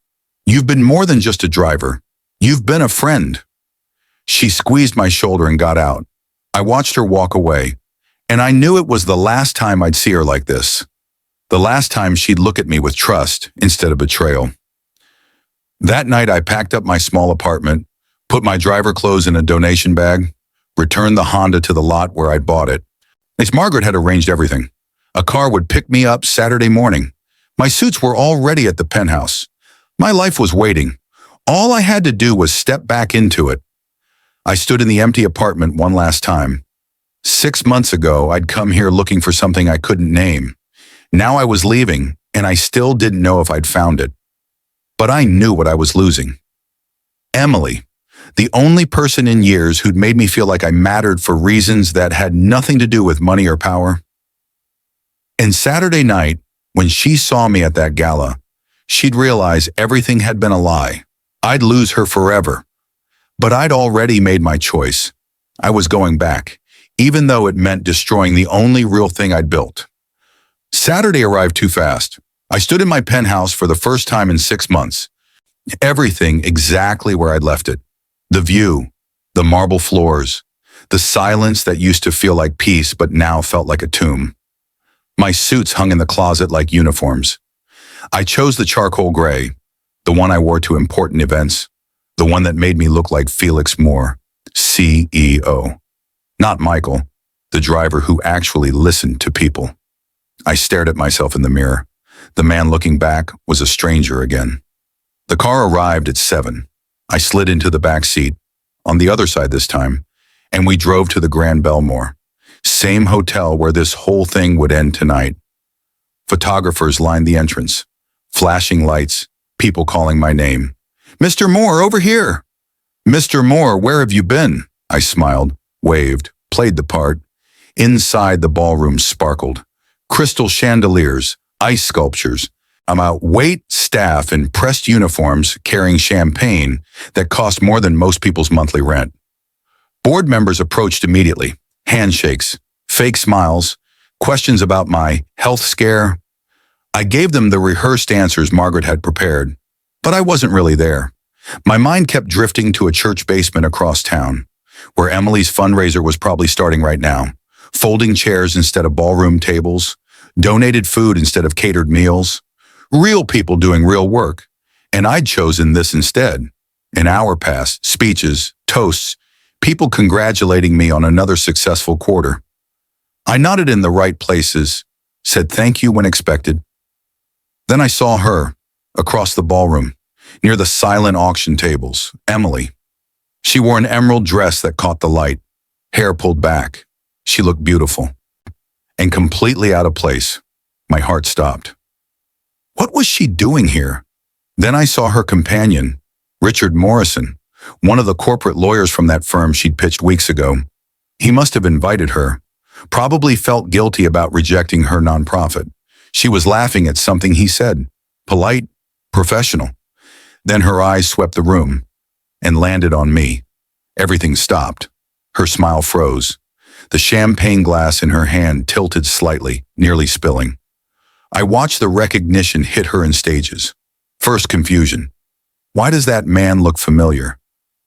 You've been more than just a driver. You've been a friend." She squeezed my shoulder and got out. I watched her walk away, and I knew it was the last time I'd see her like this. The last time she'd look at me with trust instead of betrayal. That night I packed up my small apartment, put my driver clothes in a donation bag, returned the Honda to the lot where I'd bought it. Margaret had arranged everything. A car would pick me up Saturday morning. My suits were already at the penthouse. My life was waiting. All I had to do was step back into it. I stood in the empty apartment one last time. 6 months ago, I'd come here looking for something I couldn't name. Now I was leaving, and I still didn't know if I'd found it. But I knew what I was losing. Emily, the only person in years who'd made me feel like I mattered for reasons that had nothing to do with money or power. And Saturday night, when she saw me at that gala, she'd realize everything had been a lie. I'd lose her forever. But I'd already made my choice. I was going back, even though it meant destroying the only real thing I'd built. Saturday arrived too fast. I stood in my penthouse for the first time in 6 months. Everything exactly where I'd left it. The view, the marble floors, the silence that used to feel like peace but now felt like a tomb. My suits hung in the closet like uniforms. I chose the charcoal gray, the one I wore to important events, the one that made me look like Felix Moore, CEO. Not Michael, the driver who actually listened to people. I stared at myself in the mirror. The man looking back was a stranger again. The car arrived at 7. I slid into the back seat, on the other side this time, and we drove to the Grand Belmore, same hotel where this whole thing would end tonight. Photographers lined the entrance, flashing lights, people calling my name. "Mr. Moore, over here!" "Mr. Moore, where have you been?" I smiled, waved, played the part. Inside, the ballroom sparkled. Crystal chandeliers, ice sculptures, wait staff in pressed uniforms carrying champagne that cost more than most people's monthly rent. Board members approached immediately. Handshakes, fake smiles, questions about my health scare. I gave them the rehearsed answers Margaret had prepared, but I wasn't really there. My mind kept drifting to a church basement across town, where Emily's fundraiser was probably starting right now, folding chairs instead of ballroom tables, donated food instead of catered meals, real people doing real work. And I'd chosen this instead. An hour passed, speeches, toasts, people congratulating me on another successful quarter. I nodded in the right places, said thank you when expected. Then I saw her, across the ballroom, near the silent auction tables, Emily. She wore an emerald dress that caught the light, hair pulled back. She looked beautiful and completely out of place. My heart stopped. What was she doing here? Then I saw her companion, Richard Morrison, one of the corporate lawyers from that firm she'd pitched weeks ago. He must have invited her, probably felt guilty about rejecting her nonprofit. She was laughing at something he said, polite, professional. Then her eyes swept the room and landed on me. Everything stopped. Her smile froze. The champagne glass in her hand tilted slightly, nearly spilling. I watched the recognition hit her in stages. First confusion. Why does that man look familiar?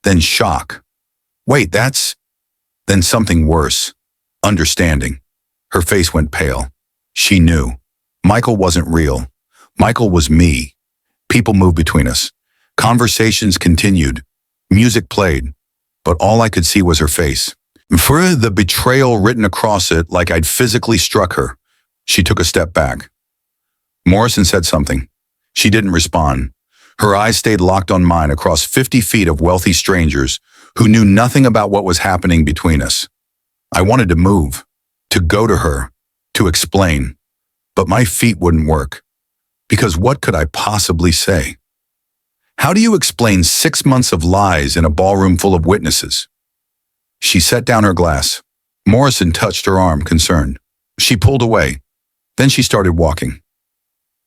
Then shock. Wait, that's... Then something worse. Understanding. Her face went pale. She knew. Michael wasn't real. Michael was me. People moved between us. Conversations continued. Music played. But all I could see was her face. For the betrayal written across it like I'd physically struck her. She took a step back. Morrison said something. She didn't respond. Her eyes stayed locked on mine across 50 feet of wealthy strangers who knew nothing about what was happening between us. I wanted to move, to go to her, to explain, but my feet wouldn't work. Because what could I possibly say? How do you explain 6 months of lies in a ballroom full of witnesses? She set down her glass. Morrison touched her arm, concerned. She pulled away. Then she started walking.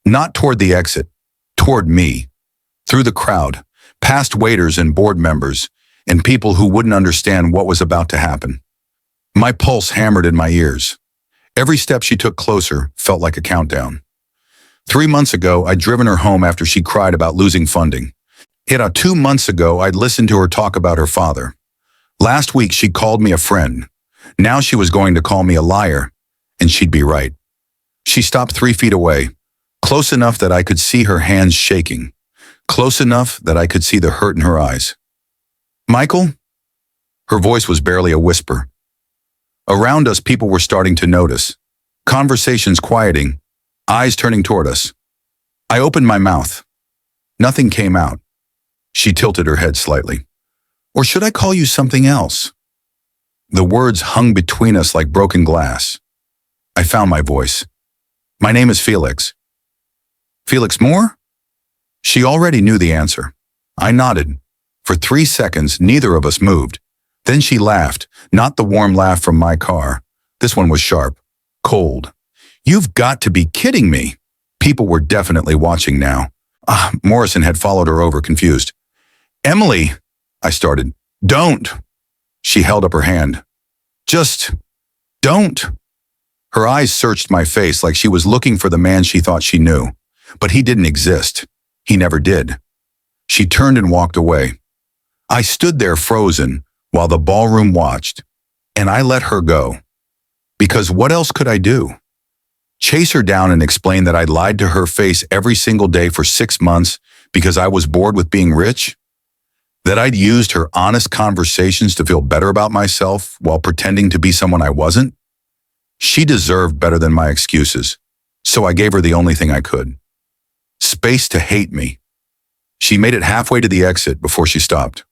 Not toward the exit, toward me. Through the crowd, past waiters and board members, and people who wouldn't understand what was about to happen. My pulse hammered in my ears. Every step she took closer felt like a countdown. 3 months ago, I'd driven her home after she cried about losing funding. Yet 2 months ago, I'd listened to her talk about her father. Last week, she called me a friend. Now she was going to call me a liar, and she'd be right. She stopped 3 feet away, close enough that I could see her hands shaking, close enough that I could see the hurt in her eyes. Michael? Her voice was barely a whisper. Around us, people were starting to notice. Conversations quieting, eyes turning toward us. I opened my mouth. Nothing came out. She tilted her head slightly. Or should I call you something else? The words hung between us like broken glass. I found my voice. My name is Felix. Felix Moore? She already knew the answer. I nodded. For 3 seconds, neither of us moved. Then she laughed, not the warm laugh from my car. This one was sharp, cold. You've got to be kidding me. People were definitely watching now. Morrison had followed her over, confused. Emily, I started. Don't. She held up her hand. Just don't. Her eyes searched my face like she was looking for the man she thought she knew. But he didn't exist. He never did. She turned and walked away. I stood there frozen while the ballroom watched, and I let her go. Because what else could I do? Chase her down and explain that I'd lied to her face every single day for 6 months because I was bored with being rich? That I'd used her honest conversations to feel better about myself while pretending to be someone I wasn't? She deserved better than my excuses, so I gave her the only thing I could. Space to hate me. She made it halfway to the exit before she stopped.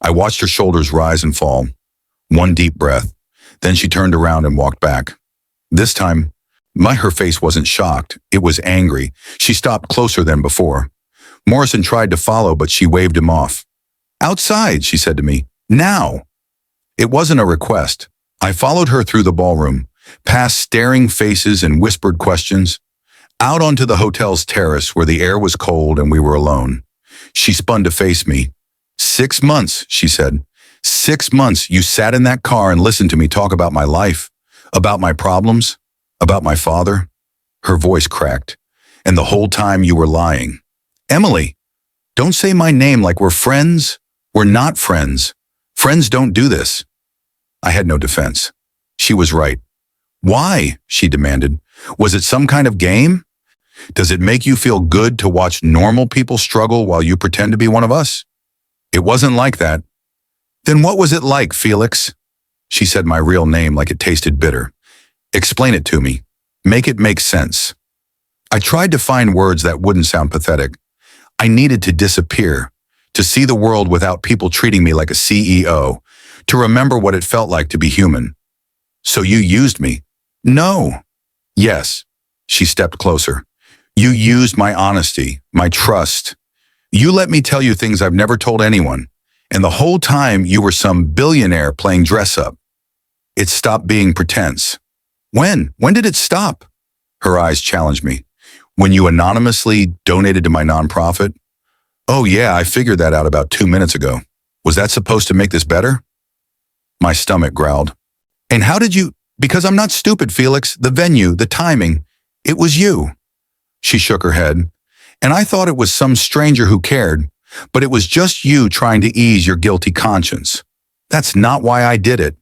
I watched her shoulders rise and fall. One deep breath. Then she turned around and walked back. This time, her face wasn't shocked. It was angry. She stopped closer than before. Morrison tried to follow, but she waved him off. Outside, she said to me. Now. It wasn't a request. I followed her through the ballroom, past staring faces and whispered questions, out onto the hotel's terrace where the air was cold and we were alone. She spun to face me. 6 months, she said. 6 months you sat in that car and listened to me talk about my life, about my problems, about my father. Her voice cracked. And the whole time you were lying. Emily, don't say my name like we're friends. We're not friends. Friends don't do this. I had no defense. She was right. Why? She demanded. Was it some kind of game? Does it make you feel good to watch normal people struggle while you pretend to be one of us? It wasn't like that. Then what was it like, Felix? She said my real name like it tasted bitter. Explain it to me. Make it make sense. I tried to find words that wouldn't sound pathetic. I needed to disappear, to see the world without people treating me like a CEO, to remember what it felt like to be human. So you used me? No. Yes. She stepped closer. You used my honesty, my trust. You let me tell you things I've never told anyone, and the whole time you were some billionaire playing dress-up. It stopped being pretense. When? When did it stop? Her eyes challenged me. When you anonymously donated to my nonprofit? Oh yeah, I figured that out about 2 minutes ago. Was that supposed to make this better? My stomach growled. And how did you? Because I'm not stupid, Felix. The venue, the timing. It was you. She shook her head. And I thought it was some stranger who cared, but it was just you trying to ease your guilty conscience. That's not why I did it.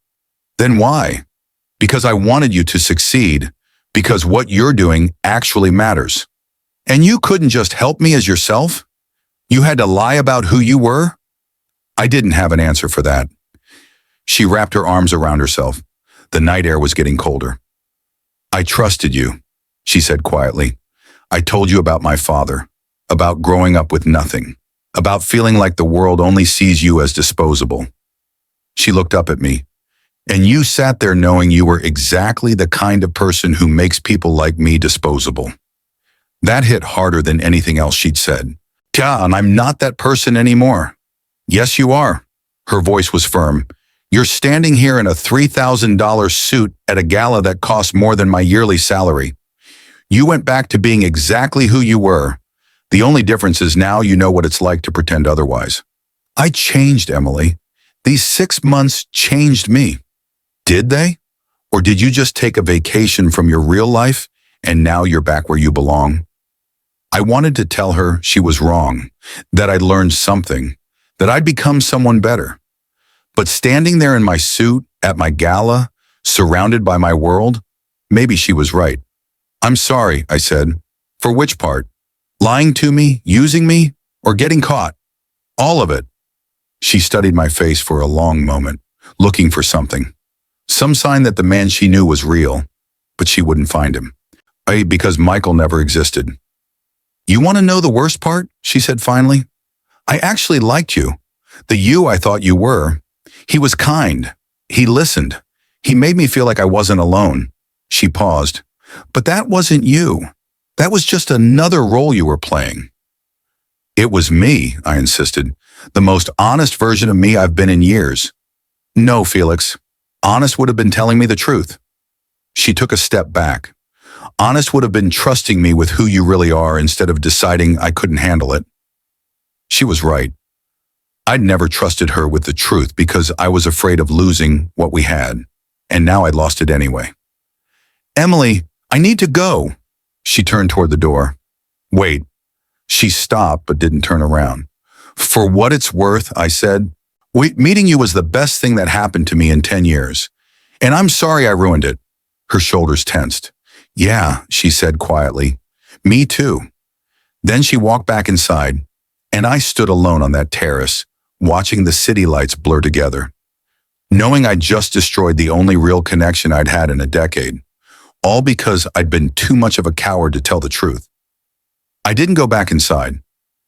Then why? Because I wanted you to succeed. Because what you're doing actually matters. And you couldn't just help me as yourself? You had to lie about who you were? I didn't have an answer for that. She wrapped her arms around herself. The night air was getting colder. I trusted you, she said quietly. I told you about my father, about growing up with nothing, about feeling like the world only sees you as disposable. She looked up at me. And you sat there knowing you were exactly the kind of person who makes people like me disposable. That hit harder than anything else she'd said. Yeah, and I'm not that person anymore. Yes, you are. Her voice was firm. You're standing here in a $3,000 suit at a gala that cost more than my yearly salary. You went back to being exactly who you were. The only difference is now you know what it's like to pretend otherwise. I changed, Emily. These 6 months changed me. Did they? Or did you just take a vacation from your real life and now you're back where you belong? I wanted to tell her she was wrong, that I'd learned something, that I'd become someone better. But standing there in my suit, at my gala, surrounded by my world, maybe she was right. I'm sorry, I said. For which part? Lying to me, using me, or getting caught? All of it. She studied my face for a long moment, looking for something. Some sign that the man she knew was real, but she wouldn't find him. Because Michael never existed. You want to know the worst part? She said finally. I actually liked you. The you I thought you were. He was kind. He listened. He made me feel like I wasn't alone. She paused. But that wasn't you. That was just another role you were playing. It was me, I insisted. The most honest version of me I've been in years. No, Felix. Honest would have been telling me the truth. She took a step back. Honest would have been trusting me with who you really are instead of deciding I couldn't handle it. She was right. I'd never trusted her with the truth because I was afraid of losing what we had, and now I'd lost it anyway. Emily, I need to go. She turned toward the door. Wait. She stopped but didn't turn around. For what it's worth, I said, meeting you was the best thing that happened to me in 10 years. And I'm sorry I ruined it. Her shoulders tensed. Yeah, she said quietly. Me too. Then she walked back inside, and I stood alone on that terrace, watching the city lights blur together. Knowing I'd just destroyed the only real connection I'd had in a decade, all because I'd been too much of a coward to tell the truth. I didn't go back inside.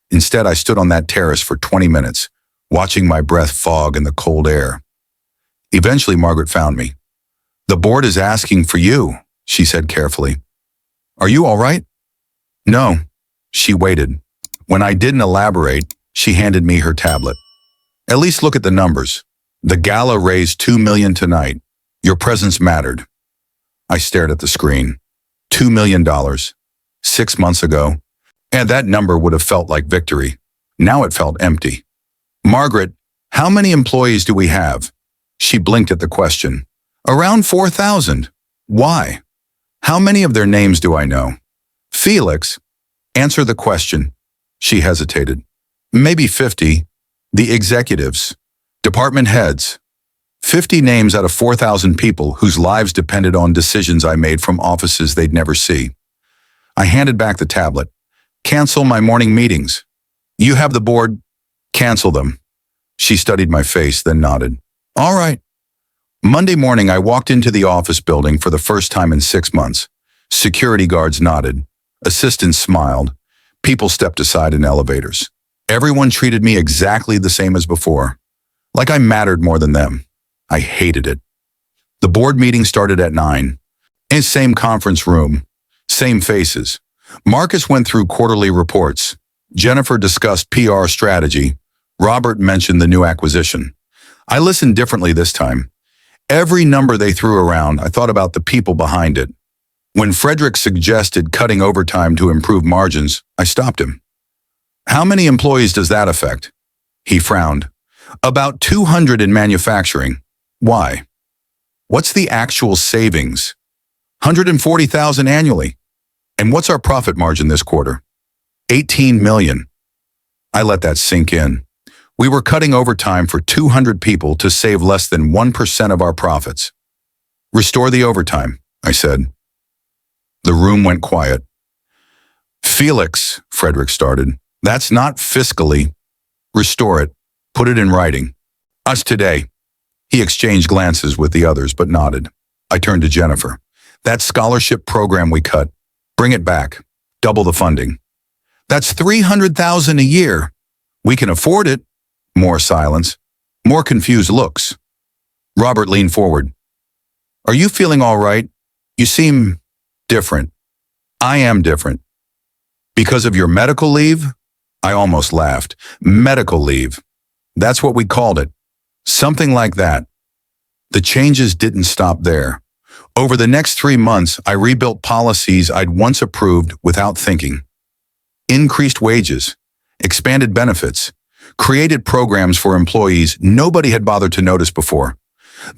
Instead, I stood on that terrace for 20 minutes, watching my breath fog in the cold air. Eventually, Margaret found me. The board is asking for you, she said carefully. Are you all right? No. She waited. When I didn't elaborate, she handed me her tablet. At least look at the numbers. The gala raised $2 million tonight. Your presence mattered. I stared at the screen. $2 million. 6 months ago. And that number would have felt like victory. Now it felt empty. Margaret, how many employees do we have? She blinked at the question. Around 4,000. Why? How many of their names do I know? Felix, answer the question. She hesitated. Maybe 50. The executives. Department heads. 50 names out of 4,000 people whose lives depended on decisions I made from offices they'd never see. I handed back the tablet. Cancel my morning meetings. You have the board. Cancel them. She studied my face, then nodded. All right. Monday morning, I walked into the office building for the first time in 6 months. Security guards nodded. Assistants smiled. People stepped aside in elevators. Everyone treated me exactly the same as before, like I mattered more than them. I hated it. The board meeting started at 9. In the same conference room, same faces. Marcus went through quarterly reports. Jennifer discussed PR strategy. Robert mentioned the new acquisition. I listened differently this time. Every number they threw around, I thought about the people behind it. When Frederick suggested cutting overtime to improve margins, I stopped him. How many employees does that affect? He frowned. About 200 in manufacturing. Why? What's the actual savings? 140,000 annually. And what's our profit margin this quarter? 18 million. I let that sink in. We were cutting overtime for 200 people to save less than 1% of our profits. Restore the overtime, I said. The room went quiet. Felix, Frederick started, that's not fiscally. Restore it. Put it in writing. Us today. He exchanged glances with the others, but nodded. I turned to Jennifer. That scholarship program we cut. Bring it back. Double the funding. That's 300,000 a year. We can afford it. More silence. More confused looks. Robert leaned forward. Are you feeling all right? You seem different. I am different. Because of your medical leave? I almost laughed. Medical leave. That's what we called it. Something like that. The changes didn't stop there. Over the next 3 months, I rebuilt policies I'd once approved without thinking. Increased wages, expanded benefits, created programs for employees nobody had bothered to notice before.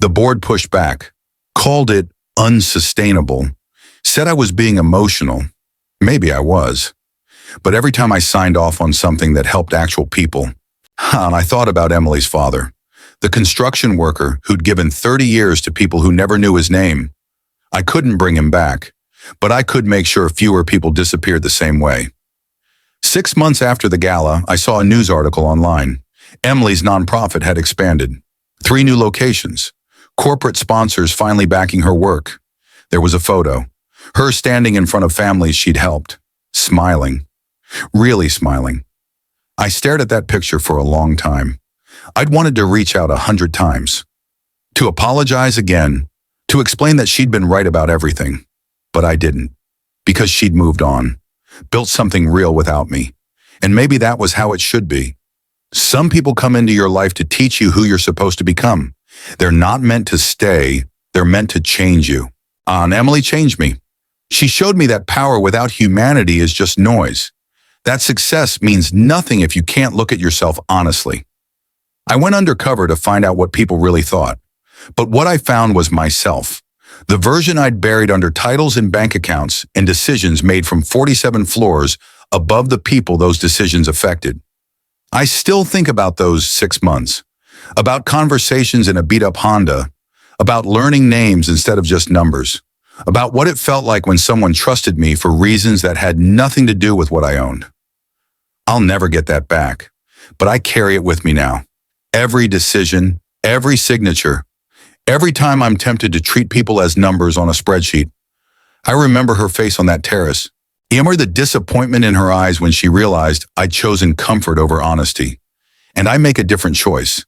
The board pushed back, called it unsustainable, said I was being emotional. Maybe I was. But every time I signed off on something that helped actual people, I thought about Emily's father, the construction worker who'd given 30 years to people who never knew his name. I couldn't bring him back, but I could make sure fewer people disappeared the same way. 6 months after the gala, I saw a news article online. Emily's nonprofit had expanded. 3 new locations. Corporate sponsors finally backing her work. There was a photo. Her standing in front of families she'd helped. Smiling. Really smiling. I stared at that picture for a long time. I'd wanted to reach out 100 times. To apologize again. To explain that she'd been right about everything. But I didn't. Because she'd moved on. Built something real without me. And maybe that was how it should be. Some people come into your life to teach you who you're supposed to become. They're not meant to stay. They're meant to change you. And Emily changed me. She showed me that power without humanity is just noise. That success means nothing if you can't look at yourself honestly. I went undercover to find out what people really thought. But what I found was myself. The version I'd buried under titles and bank accounts and decisions made from 47 floors above the people those decisions affected. I still think about those 6 months. About conversations in a beat-up Honda. About learning names instead of just numbers. About what it felt like when someone trusted me for reasons that had nothing to do with what I owned. I'll never get that back, but I carry it with me now. Every decision, every signature, every time I'm tempted to treat people as numbers on a spreadsheet. I remember her face on that terrace. Remember the disappointment in her eyes when she realized I'd chosen comfort over honesty. And I make a different choice.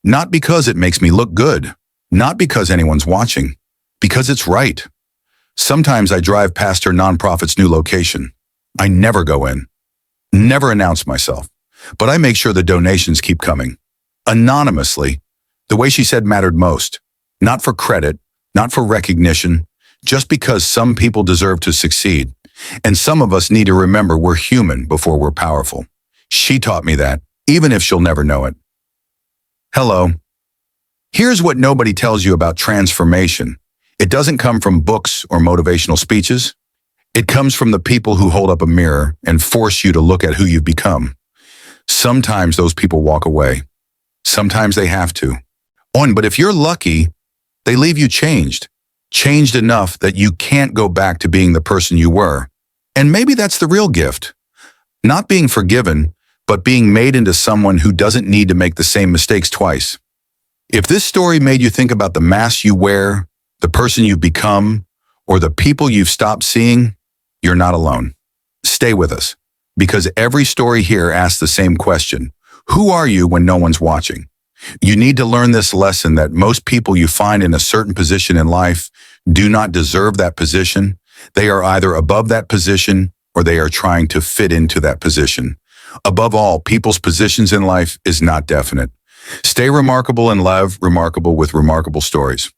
Not because it makes me look good, not because anyone's watching, because it's right. Sometimes I drive past her nonprofit's new location. I never go in, never announce myself, but I make sure the donations keep coming. Anonymously, the way she said mattered most. Not for credit, not for recognition, just because some people deserve to succeed. And some of us need to remember we're human before we're powerful. She taught me that, even if she'll never know it. Hello. Here's what nobody tells you about transformation. It doesn't come from books or motivational speeches. It comes from the people who hold up a mirror and force you to look at who you've become. Sometimes those people walk away. Sometimes they have to. But if you're lucky, they leave you changed. Changed enough that you can't go back to being the person you were. And maybe that's the real gift. Not being forgiven, but being made into someone who doesn't need to make the same mistakes twice. If this story made you think about the mask you wear, the person you've become, or the people you've stopped seeing, you're not alone. Stay with us, because every story here asks the same question. Who are you when no one's watching? You need to learn this lesson that most people you find in a certain position in life do not deserve that position. They are either above that position or they are trying to fit into that position. Above all, people's positions in life is not definite. Stay remarkable and live remarkable with remarkable stories.